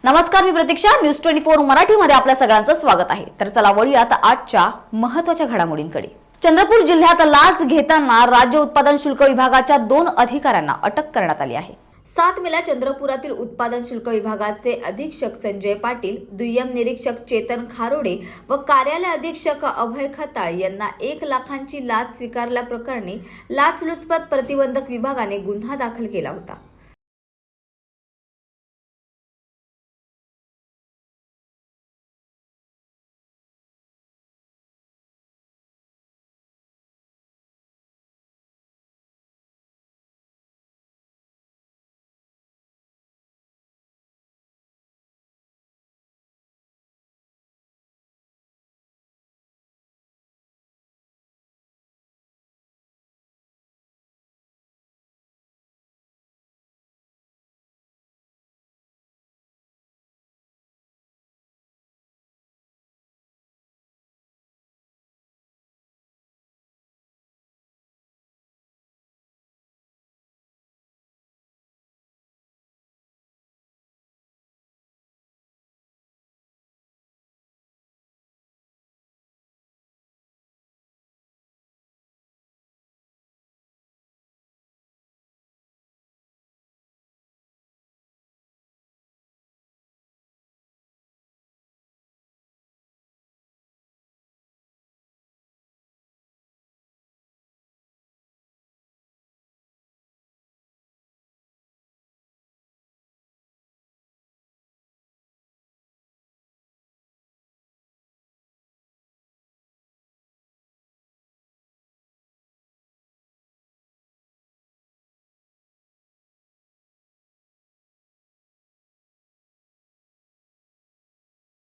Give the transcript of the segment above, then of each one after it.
नमस्कार, मी प्रतीक्षा. न्यूज 24 मराठीमध्ये आपल्या सगळ्यांचं स्वागत आहे. तर चला वळूयात आजच्या महत्त्वाच्या घडामोडींकडे. चंद्रपूर जिल्ह्यात लाच घेताना राज्य उत्पादन शुल्क विभागाच्या 2 अधिकाऱ्यांना अटक करण्यात आली आहे. 7 मेला चंद्रपुरातील उत्पादन शुल्क विभागाचे अधीक्षक संजय पाटील, दुय्यम निरीक्षक चेतन खारोडे व कार्यालय अधीक्षक अभय खताळ यांना 1 लाखांची लाच स्वीकारल्याप्रकरणी लाचलुचपत प्रतिबंधक विभागाने गुन्हा दाखल केला होता.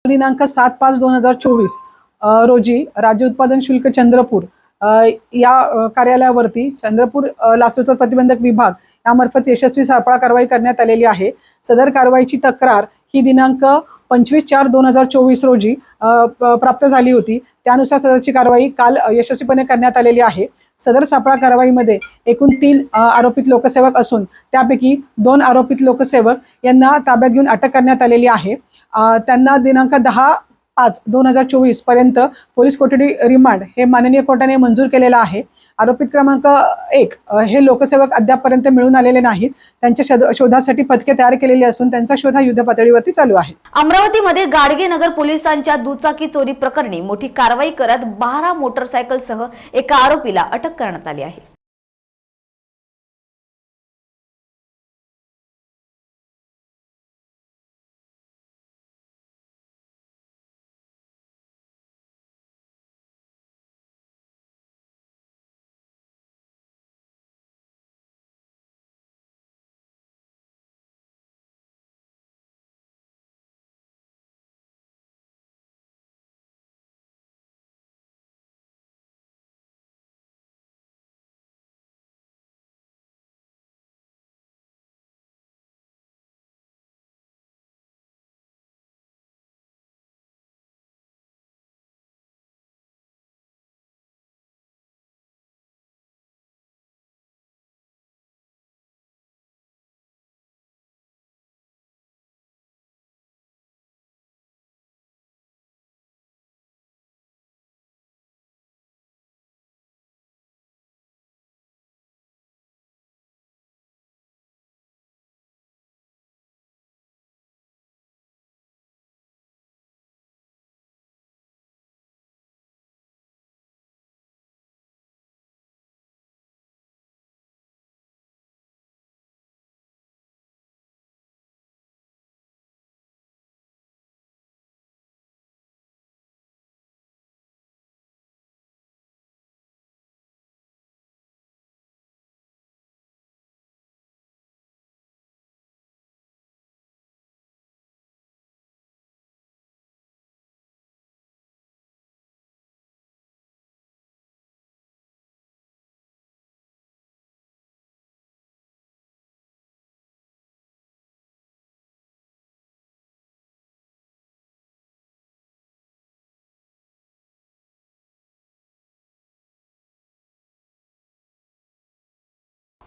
दिनांक 7/5/2024 रोजी राज्य उत्पादन शुल्क चंद्रपूर या कार्यालयावरती चंद्रपूर लाचलुचपत प्रतिबंधक विभाग यामार्फत यशस्वी सापळा कारवाई करण्यात आलेली आहे. सदर कारवाईची तक्रार ही दिनांक 25/4/2024 रोजी प्राप्त झाली होती. त्यानुसार सदरची कारवाई काल यशस्वीपणे करण्यात आलेली आहे. सदर सापळा कारवाईमध्ये एकूण 3 आरोपित लोकसेवक असून त्यापैकी 2 आरोपित लोकसेवक यांना ताब्यात घेऊन अटक करण्यात आलेली आहे. त्यांना दिनांक 10/5/2024 पर्यंत पोलीस कोठडी रिमांड हे माननीय कोर्टाने मंजूर केलेलं आहे. आरोपित क्रमांक 1 हे लोकसेवक अद्यापपर्यंत मिळून आलेले नाहीत. त्यांच्या शोधासाठी पथके तयार केलेली असून त्यांचा शोध हा युद्ध पातळीवरती चालू आहे. अमरावतीमध्ये गाडगेनगर पोलिसांच्या दुचाकी चोरी प्रकरणी मोठी कारवाई करत 12 मोटरसायकलसह एका आरोपीला अटक करण्यात आली आहे.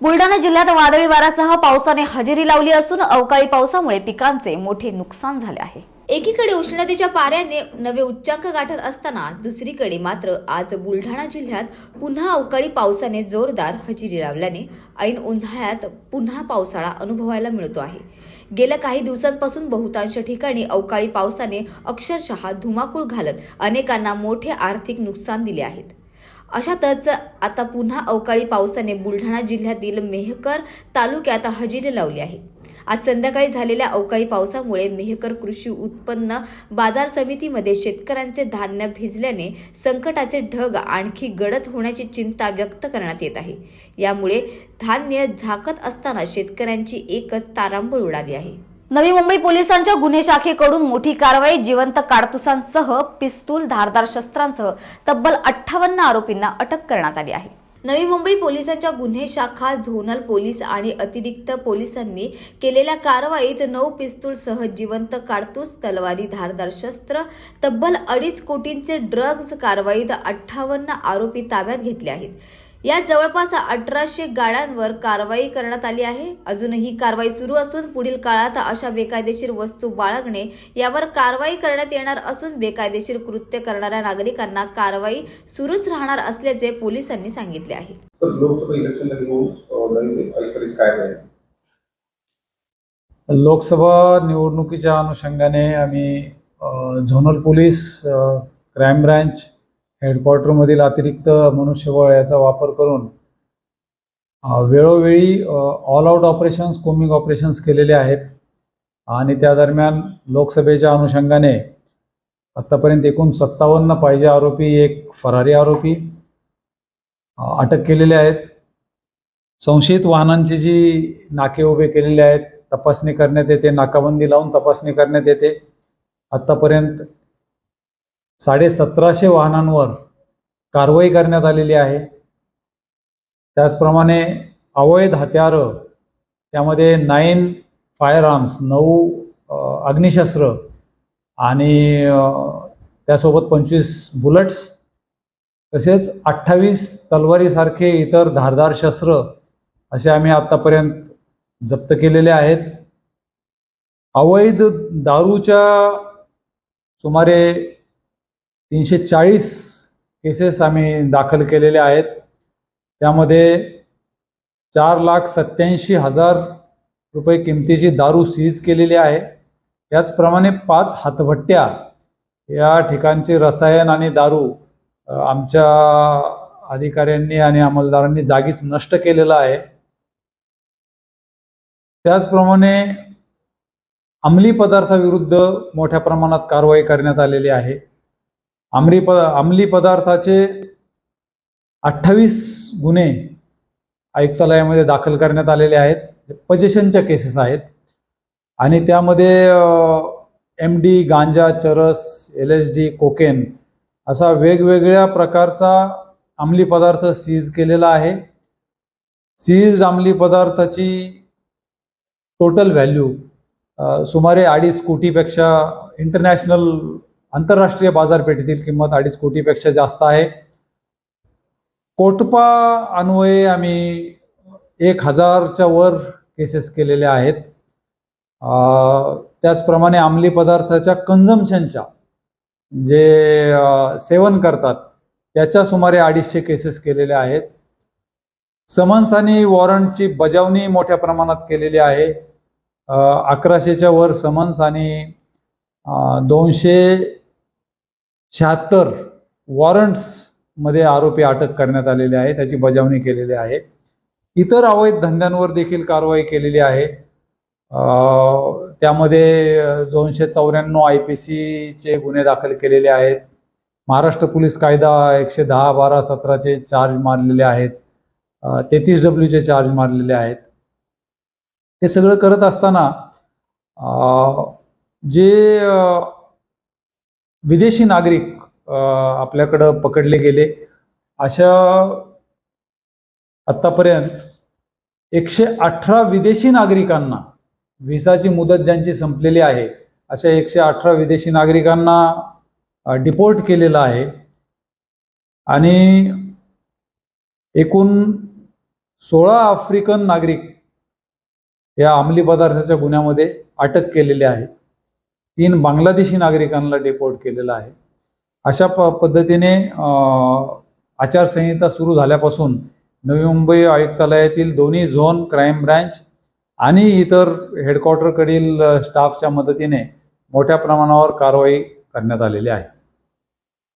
बुलढाणा जिल्ह्यात वादळी वाऱ्यासह पावसाने हजेरी लावली असून अवकाळी पावसामुळे पिकांचे मोठे नुकसान झाले आहे। एकीकडे उष्णतेच्या पाऱ्याने नवे उच्चांक गाठत असताना दुसरीकडे मात्र आज बुलढाणा जिल्ह्यात पुन्हा अवकाळी पावसाने जोरदार हजेरी लावल्याने ऐन उन्हाळ्यात पुन्हा पावसाळा अनुभवायला मिळतो आहे। गेल्या काही दिवसांपासून बहुतांश ठिकाणी अवकाळी पावसाने अक्षरशः धुमाकूळ घालत अनेकांना मोठे आर्थिक नुकसान दिले आहेत। अशातच आता पुन्हा अवकाळी पावसाने बुलढाणा जिल्ह्यातील मेहकर तालुक्यात हजेरी लावली आहे। आज संध्याकाळी झालेल्या अवकाळी पावसामुळे मेहकर कृषी उत्पन्न बाजार समितीमध्ये शेतकऱ्यांचे धान्य भिजल्याने संकटाचे ढग आणखी गडद होण्याची चिंता व्यक्त करण्यात येत आहे। यामुळे धान्य झाकत असताना शेतकऱ्यांची एकच तारांबळ उडाली आहे। नवी मुंबई पोलिसांच्या गुन्हे शाखेकडून मोठी कारवाई, जिवंत काडतुसांसह पिस्तूल, धारदार शस्त्रांसह तब्बल 58 आरोपींना अटक करण्यात आली आहे। नवी मुंबई पोलिसांच्या गुन्हे शाखा, झोनल पोलीस आणि अतिरिक्त पोलिसांनी केलेल्या कारवाईत 9 पिस्तूलसह जिवंत काडतूस, तलवारी, धारदार शस्त्र, तब्बल 2.5 कोटींचे ड्रग्ज, कारवाईत 58 आरोपी ताब्यात घेतले आहेत। यात जवळपास 1800 गाड्यांवर कारवाई करण्यात आली आहे। अजूनही कारवाई सुरू असून पुढील काळात अशा बेकायदेशीर वस्तू बाळगणे यावर कारवाई करण्यात येणार असून बेकायदेशीर कृत्य करणाऱ्या नागरिकांना कारवाई सुरूच राहणार असल्याचे पोलिसांनी सांगितले आहे। लोकसभा इलेक्शनला घेऊन काय आहे? लोकसभा निवडणुकीच्या अनुषंगाने आम्ही झोनल पोलीस, क्राईम ब्रँच, हेडक्वार्टरमधील अतिरिक्त मनुष्यबळ याचा वापर करून वेळोवेळी all out operations, combing operations केलेले आहेत आणि त्या दरम्यान लोकसभेच्या अनुषंगाने आत्तापर्यंत एकूण 57 पाहिजे आरोपी, एक फरारी आरोपी अटक केलेले आहेत। संशयित वाहनांची जी नाके उभे केलेले आहेत, तपासणी करण्यात येते, नाकाबंदी लावून तपासणी करण्यात येते। आत्तापर्यंत 1750 वाहनांवर कारवाई करण्यात आलेली आहे। त्याचप्रमाणे अवैध हत्यार, त्यामध्ये 9 फायर आर्म्स, 9 अग्निशस्त्र आणि त्यासोबत 25 बुलेट्स, तसेच 28 तलवारीसारखे इतर धारदार शस्त्र असे आम्ही आत्तापर्यंत जप्त केलेले आहेत। अवैध दारूच्या सुमारे 340 केसेस आम्ही दाखल केलेले आहेत। त्यामध्ये 4,87,000 रुपये किमतीची दारू सीज केलेली आहे। त्याचप्रमाणे 5 हातभट्ट्या या ठिकाणचे रसायन आणि दारू आमच्या अधिकाऱ्यांनी आणि अंमलदारांनी जागीच नष्ट केलेला आहे। त्याचप्रमाणे अंमली पदार्थाविरुद्ध मोठ्या प्रमाणात कारवाई करण्यात आलेली आहे। अंमली पदार्थाचे 28 गुन्हे आयुक्तालयामध्ये दाखल करण्यात आलेले आहेत। पोजेशनच्या केसेस आहेत आणि त्यामध्ये MD, गांजा, चरस, LSD, कोकेन असा वेगवेगळ्या प्रकारचा अंमली पदार्थ सीज केलेला आहे। सीज अंमली पदार्थाची टोटल व्हॅल्यू सुमारे 2.5 कोटीपेक्षा आंतरराष्ट्रीय बाजारपेठेतील किंमत 2.5 कोटीपेक्षा जास्त आहे। कोटपा अन्वये आम्ही 1000च्या वर केसेस केलेले आहेत। त्याचप्रमाणे अंमली पदार्थाच्या कन्झम्पशनच्या जे सेवन करतात त्याच्या सुमारे 250 केसेस केलेल्या आहेत। समन्स आणि वॉरंटची बजावणी मोठ्या प्रमाणात केलेली आहे। 1100च्या वर समन्स आणि 276 वॉरंट्स मध्ये आरोपी अटक करण्यात आलेले आहे, त्याची बजावणी केलेली आहे। इतर अवैध धंद्यांवर देखील कारवाई केलेली आहे। त्यामध्ये 294 IPC चे गुन्हे दाखल केलेले आहेत। महाराष्ट्र पोलीस कायदा 110, 12, 17 चार्ज मारलेले आहेत। 33W चे चार्ज मारलेले आहेत। हे सगळं करत असताना जे विदेशी नागरिक आपल्याकडं पकडले गेले, अशा आत्तापर्यंत 118 विदेशी नागरिकांना व्हिसाची मुदत ज्यांची संपलेली आहे अशा 118 विदेशी नागरिकांना डिपोर्ट केलेलं आहे आणि एकूण 16 आफ्रिकन नागरिक या अंमली पदार्थाच्या गुन्ह्यामध्ये अटक केलेले आहेत. 3 बांगलादेशी नागरिकांना डिपोर्ट केलेलं आहे. अशा पद्धतीने आचारसंहिता सुरू झाल्यापासून नवी मुंबई आयुक्तालयातील दोन्ही झोन, क्राईम ब्रँच आणि इतर हेडक्वार्टरकडील स्टाफच्या मदतीने मोठ्या प्रमाणावर कारवाई करण्यात आलेली आहे.